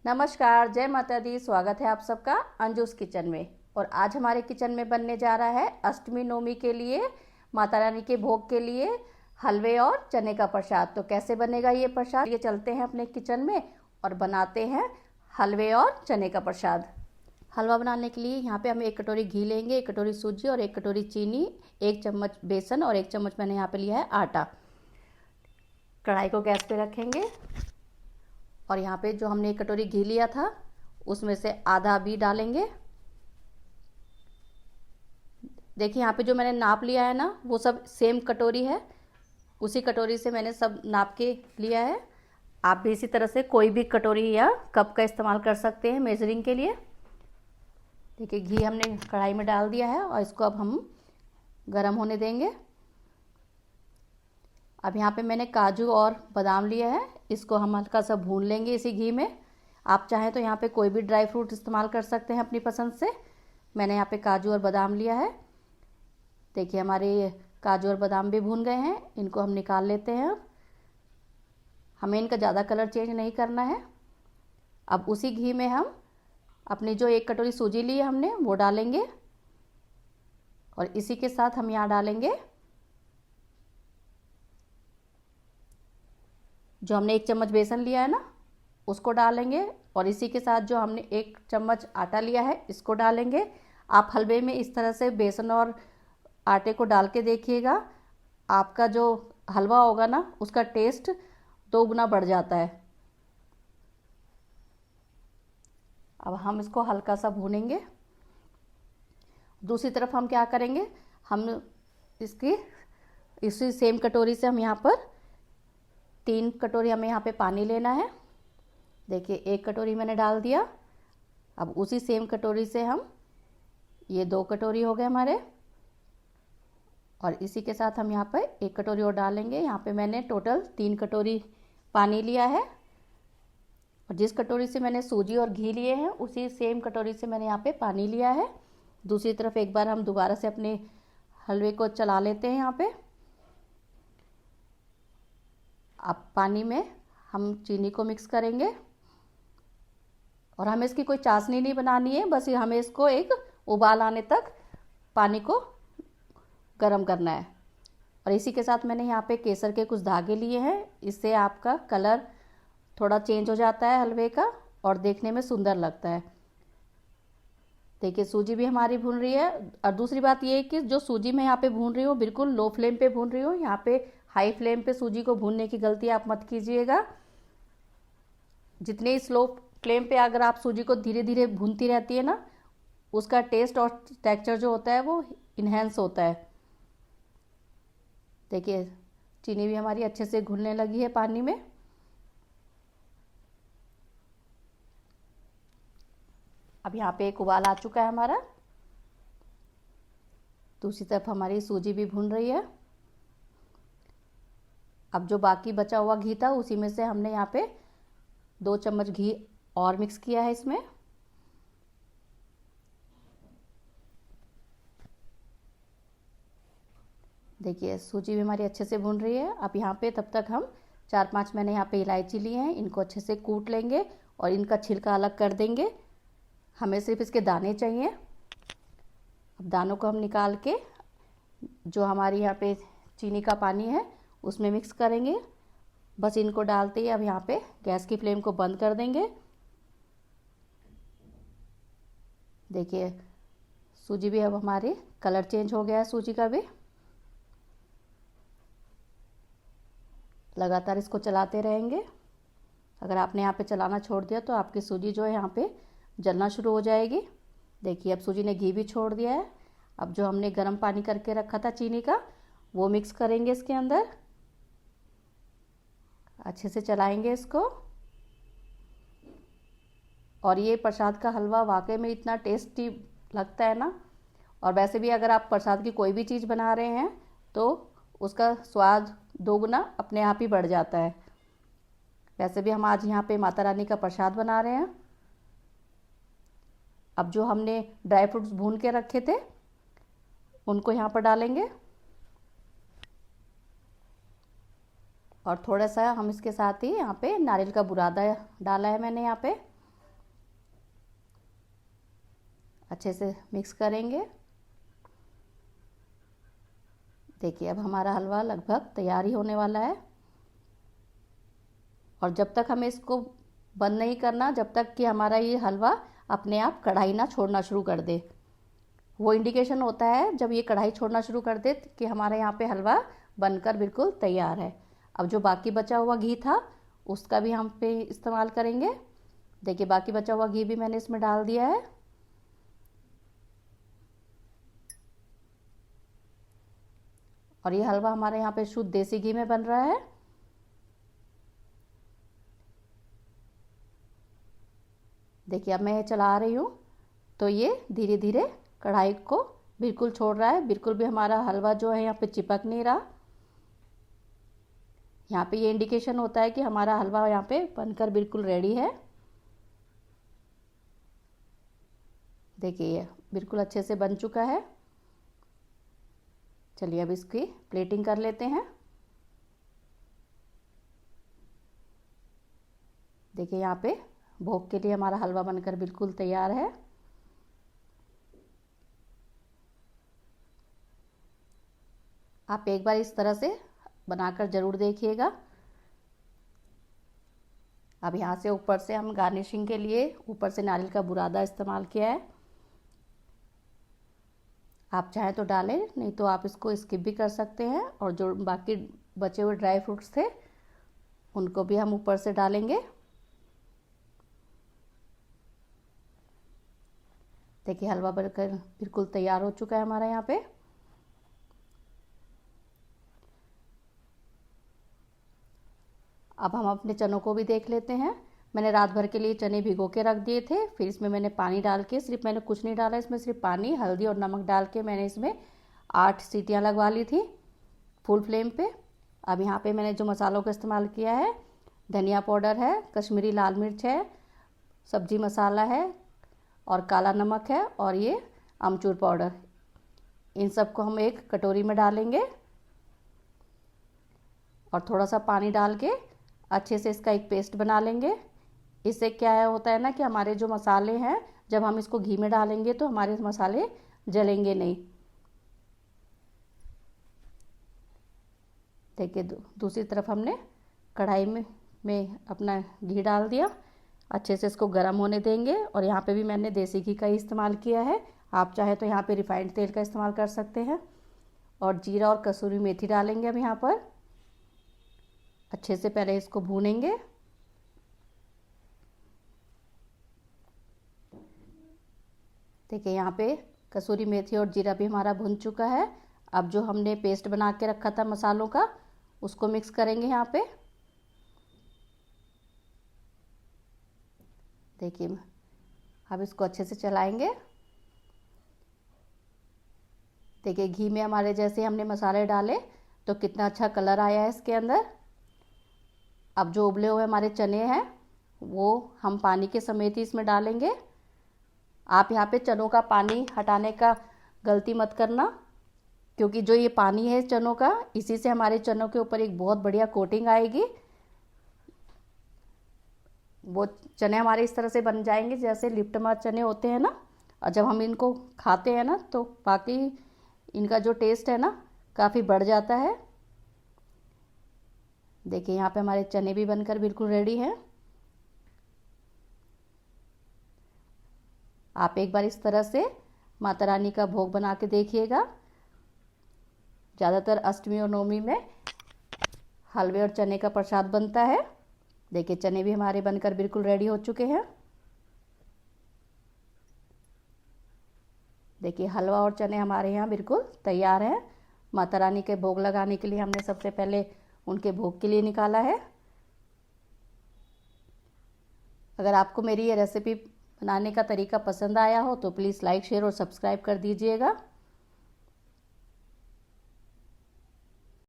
नमस्कार, जय माता दी। स्वागत है आप सबका अंजुस किचन में। और आज हमारे किचन में बनने जा रहा है अष्टमी नवमी के लिए, माता रानी के भोग के लिए हलवे और चने का प्रसाद। तो कैसे बनेगा ये प्रसाद, ये चलते हैं अपने किचन में और बनाते हैं हलवे और चने का प्रसाद। हलवा बनाने के लिए यहाँ पे हम 1 कटोरी घी लेंगे, 1 कटोरी सूजी और 1 कटोरी चीनी, 1 चम्मच बेसन और 1 चम्मच मैंने यहाँ पे लिया है आटा। कढ़ाई को गैस पे रखेंगे और यहाँ पे जो हमने 1 कटोरी घी लिया था उसमें से आधा अभी डालेंगे। देखिए यहाँ पे जो मैंने नाप लिया है ना, वो सब सेम कटोरी है, उसी कटोरी से मैंने सब नाप के लिया है। आप भी इसी तरह से कोई भी कटोरी या कप का इस्तेमाल कर सकते हैं मेजरिंग के लिए। देखिए घी हमने कढ़ाई में डाल दिया है और इसको अब हम गरम होने देंगे। अब यहाँ पे मैंने काजू और बादाम लिया है, इसको हम हल्का सा भून लेंगे इसी घी में। आप चाहें तो यहाँ पे कोई भी ड्राई फ्रूट इस्तेमाल कर सकते हैं अपनी पसंद से। मैंने यहाँ पे काजू और बादाम लिया है। देखिए हमारे काजू और बादाम भी भून गए हैं, इनको हम निकाल लेते हैं। हमें इनका ज़्यादा कलर चेंज नहीं करना है। अब उसी घी में हम अपनी जो 1 कटोरी सूजी ली है हमने, वो डालेंगे और इसी के साथ हम यहाँ डालेंगे जो हमने 1 चम्मच बेसन लिया है ना, उसको डालेंगे और इसी के साथ जो हमने 1 चम्मच आटा लिया है इसको डालेंगे। आप हलवे में इस तरह से बेसन और आटे को डाल के देखिएगा, आपका जो हलवा होगा ना उसका टेस्ट 2 गुना बढ़ जाता है। अब हम इसको हल्का सा भूनेंगे। दूसरी तरफ हम क्या करेंगे, हम इसी सेम कटोरी से हम यहाँ पर 3 कटोरी हमें यहाँ पे पानी लेना है। देखिए 1 कटोरी मैंने डाल दिया। अब उसी सेम कटोरी से हम, ये 2 कटोरी हो गए हमारे, और इसी के साथ हम यहाँ पे 1 कटोरी और डालेंगे। यहाँ पे मैंने टोटल 3 कटोरी पानी लिया है और जिस कटोरी से मैंने सूजी और घी लिए हैं उसी सेम कटोरी से मैंने यहाँ पे पानी लिया है। दूसरी तरफ एक बार हम दोबारा से अपने हलवे को चला लेते हैं। यहाँ पे अब पानी में हम चीनी को मिक्स करेंगे और हमें इसकी कोई चाशनी नहीं बनानी है, बस हमें इसको एक उबाल आने तक पानी को गर्म करना है। और इसी के साथ मैंने यहाँ पे केसर के कुछ धागे लिए हैं, इससे आपका कलर थोड़ा चेंज हो जाता है हलवे का और देखने में सुंदर लगता है। देखिए सूजी भी हमारी भून रही है। और दूसरी बात ये है कि जो सूजी मैं यहाँ पे भून रही हूँ बिल्कुल लो फ्लेम पे भून रही हूँ। यहाँ पे हाई फ्लेम पे सूजी को भूनने की गलती आप मत कीजिएगा। जितने स्लो फ्लेम पे अगर आप सूजी को धीरे धीरे भूनती रहती है ना, उसका टेस्ट और टेक्सचर जो होता है वो इन्हेंस होता है। देखिए चीनी भी हमारी अच्छे से घुलने लगी है पानी में। अब यहाँ पे एक उबाल आ चुका है हमारा। दूसरी तरफ हमारी सूजी भी भून रही है। अब जो बाकी बचा हुआ घी था उसी में से हमने यहाँ पे 2 चम्मच घी और मिक्स किया है इसमें। देखिए सूजी भी हमारी अच्छे से भून रही है। अब यहाँ पे तब तक हम 4-5 मैंने यहाँ पे इलायची ली हैं, इनको अच्छे से कूट लेंगे और इनका छिलका अलग कर देंगे। हमें सिर्फ इसके दाने चाहिए। अब दानों को हम निकाल के जो हमारी यहाँ पे चीनी का पानी है उसमें मिक्स करेंगे। बस इनको डालते ही अब यहाँ पे गैस की फ्लेम को बंद कर देंगे। देखिए सूजी भी अब हमारी कलर चेंज हो गया है सूजी का भी। लगातार इसको चलाते रहेंगे। अगर आपने यहाँ पे चलाना छोड़ दिया तो आपकी सूजी जो है यहाँ पे जलना शुरू हो जाएगी। देखिए अब सूजी ने घी भी छोड़ दिया है। अब जो हमने गर्म पानी करके रखा था चीनी का, वो मिक्स करेंगे इसके अंदर। अच्छे से चलाएंगे इसको। और ये प्रसाद का हलवा वाकई में इतना टेस्टी लगता है ना। और वैसे भी अगर आप प्रसाद की कोई भी चीज़ बना रहे हैं तो उसका स्वाद 2 गुना अपने आप ही बढ़ जाता है। वैसे भी हम आज यहाँ पे माता रानी का प्रसाद बना रहे हैं। अब जो हमने ड्राई फ्रूट्स भून के रखे थे उनको यहाँ पर डालेंगे और थोड़ा सा हम इसके साथ ही यहाँ पे नारियल का बुरादा डाला है मैंने यहाँ पे। अच्छे से मिक्स करेंगे। देखिए अब हमारा हलवा लगभग तैयार ही होने वाला है। और जब तक हमें इसको बंद नहीं करना, जब तक कि हमारा ये हलवा अपने आप कढ़ाई ना छोड़ना शुरू कर दे। वो इंडिकेशन होता है जब ये कढ़ाई छोड़ना शुरू कर दे कि हमारे यहाँ पे हलवा बनकर बिल्कुल तैयार है। अब जो बाकी बचा हुआ घी था उसका भी हम पे इस्तेमाल करेंगे। देखिए बाकी बचा हुआ घी भी मैंने इसमें डाल दिया है। और ये हलवा हमारे यहाँ पे शुद्ध देसी घी में बन रहा है। देखिए अब मैं चला रही हूँ तो ये धीरे धीरे कढ़ाई को बिल्कुल छोड़ रहा है। बिल्कुल भी हमारा हलवा जो है यहाँ पे चिपक नहीं रहा। यहाँ पे ये इंडिकेशन होता है कि हमारा हलवा यहाँ पे बनकर बिल्कुल रेडी है। देखिए ये बिल्कुल अच्छे से बन चुका है। चलिए अब इसकी प्लेटिंग कर लेते हैं। देखिए यहाँ पे भोग के लिए हमारा हलवा बनकर बिल्कुल तैयार है। आप एक बार इस तरह से बनाकर ज़रूर देखिएगा। अब यहाँ से ऊपर से हम गार्निशिंग के लिए ऊपर से नारियल का बुरादा इस्तेमाल किया है। आप चाहें तो डालें, नहीं तो आप इसको स्किप भी कर सकते हैं। और जो बाकी बचे हुए ड्राई फ्रूट्स थे उनको भी हम ऊपर से डालेंगे। देखिए हलवा बनकर बिल्कुल तैयार हो चुका है हमारा यहाँ पे। अब हम अपने चनों को भी देख लेते हैं। मैंने रात भर के लिए चने भिगो के रख दिए थे। फिर इसमें मैंने पानी डाल के, सिर्फ मैंने कुछ नहीं डाला इसमें, सिर्फ पानी, हल्दी और नमक डाल के मैंने इसमें 8 सीटियाँ लगवा ली थी फुल फ्लेम पे। अब यहाँ पे मैंने जो मसालों का इस्तेमाल किया है, धनिया पाउडर है, कश्मीरी लाल मिर्च है, सब्जी मसाला है और काला नमक है और ये अमचूर पाउडर। इन सबको हम एक कटोरी में डालेंगे और थोड़ा सा पानी डाल के अच्छे से इसका एक पेस्ट बना लेंगे। इससे क्या होता है ना कि हमारे जो मसाले हैं, जब हम इसको घी में डालेंगे तो हमारे मसाले जलेंगे नहीं। देखिए दूसरी तरफ हमने कढ़ाई में अपना घी डाल दिया। अच्छे से इसको गर्म होने देंगे। और यहाँ पे भी मैंने देसी घी का ही इस्तेमाल किया है। आप चाहे तो यहाँ पे रिफाइंड तेल का इस्तेमाल कर सकते हैं। और जीरा और कसूरी मेथी डालेंगे अब यहाँ पर। अच्छे से पहले इसको भूनेंगे। देखिए यहाँ पे कसूरी मेथी और जीरा भी हमारा भुन चुका है। अब जो हमने पेस्ट बना के रखा था मसालों का, उसको मिक्स करेंगे यहाँ पे। देखिए अब इसको अच्छे से चलाएंगे। देखिए घी में हमारे जैसे हमने मसाले डाले तो कितना अच्छा कलर आया है इसके अंदर। अब जो उबले हुए हमारे चने हैं वो हम पानी के समेत ही इसमें डालेंगे। आप यहाँ पे चनों का पानी हटाने का गलती मत करना, क्योंकि जो ये पानी है चनों का, इसी से हमारे चनों के ऊपर एक बहुत बढ़िया कोटिंग आएगी। वो चने हमारे इस तरह से बन जाएंगे जैसे लिप्टमा चने होते हैं ना। और जब हम इनको खाते हैं ना तो बाकी इनका जो टेस्ट है ना काफ़ी बढ़ जाता है। देखिए यहाँ पे हमारे चने भी बनकर बिल्कुल रेडी हैं। आप एक बार इस तरह से माता रानी का भोग बना के देखिएगा। ज़्यादातर अष्टमी और नवमी में हलवे और चने का प्रसाद बनता है। देखिए चने भी हमारे बनकर बिल्कुल रेडी हो चुके हैं। देखिए हलवा और चने हमारे यहाँ बिल्कुल तैयार हैं। माता रानी के भोग लगाने के लिए हमने सबसे पहले उनके भोग के लिए निकाला है। अगर आपको मेरी ये रेसिपी बनाने का तरीका पसंद आया हो तो प्लीज़ लाइक, शेयर और सब्सक्राइब कर दीजिएगा।